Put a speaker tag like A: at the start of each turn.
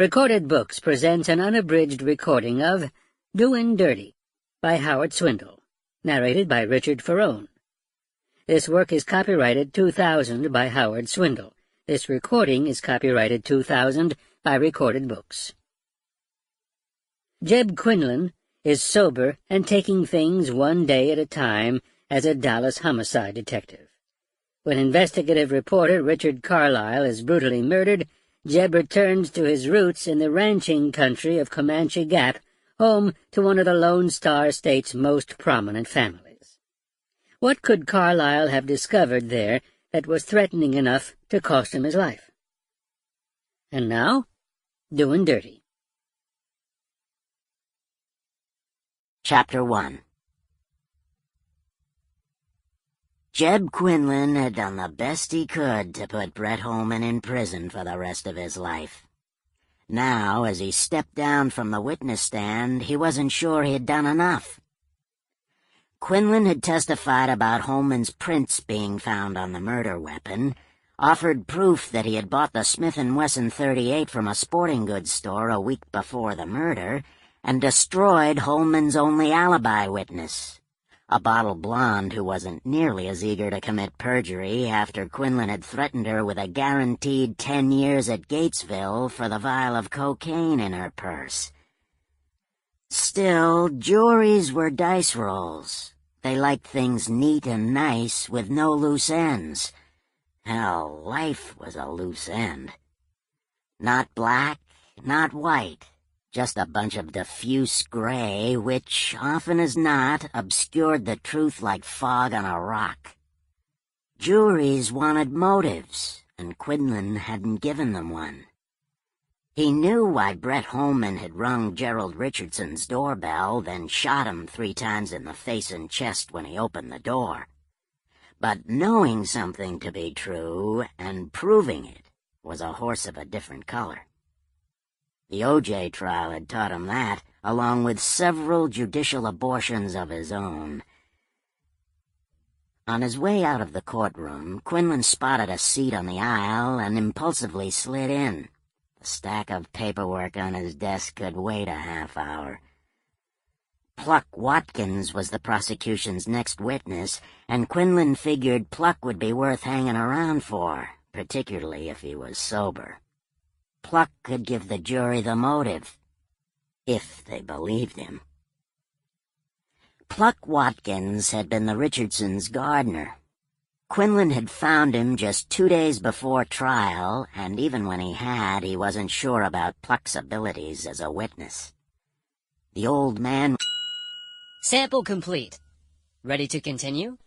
A: Recorded Books presents an unabridged recording of Doin Dirty by Swindle, narrated by Richard Ferrone. This work is copyrighted 2000 by Swindle. This recording is copyrighted 2000 by Recorded Books. Jeb Quinlan is sober and taking things one day at a time as a Dallas homicide detective. When investigative reporter Richard Carlisle is brutally murdered, Jeb returns to his roots in the ranching country of Comanche Gap, home to one of the Lone Star State's most prominent families. What could Carlisle have discovered there that was threatening enough to cost him his life? And now, Doin Dirty.
B: Chapter 1. Jeb Quinlan had done the best he could to put Brett Holman in prison for the rest of his life. Now, as he stepped down from the witness stand, he wasn't sure he had done enough. Quinlan had testified about Holman's prints being found on the murder weapon, offered proof that he had bought the Smith & Wesson .38 from a sporting goods store a week before the murder, and destroyed Holman's only alibi witness, a bottle blonde who wasn't nearly as eager to commit perjury after Quinlan had threatened her with a guaranteed 10 years at Gatesville for the vial of cocaine in her purse. Still, juries were dice rolls. They liked things neat and nice with no loose ends. Hell, life was a loose end. Not black, not white. Just a bunch of diffuse gray, which, often as not, obscured the truth like fog on a rock. Juries wanted motives, and Quinlan hadn't given them one. He knew why Brett Holman had rung Gerald Richardson's doorbell, then shot him 3 times in the face and chest when he opened the door. But knowing something to be true and proving it was a horse of a different color. The O.J. trial had taught him that, along with several judicial abortions of his own. On his way out of the courtroom, Quinlan spotted a seat on the aisle and impulsively slid in. The stack of paperwork on his desk could wait a half hour. Pluck Watkins was the prosecution's next witness, and Quinlan figured Pluck would be worth hanging around for, particularly if he was sober. Pluck could give the jury the motive, if they believed him. Pluck Watkins had been the Richardsons' gardener. Quinlan had found him just 2 days before trial, and even when he wasn't sure about Pluck's abilities as a witness. The old man...
A: Sample complete. Ready to continue?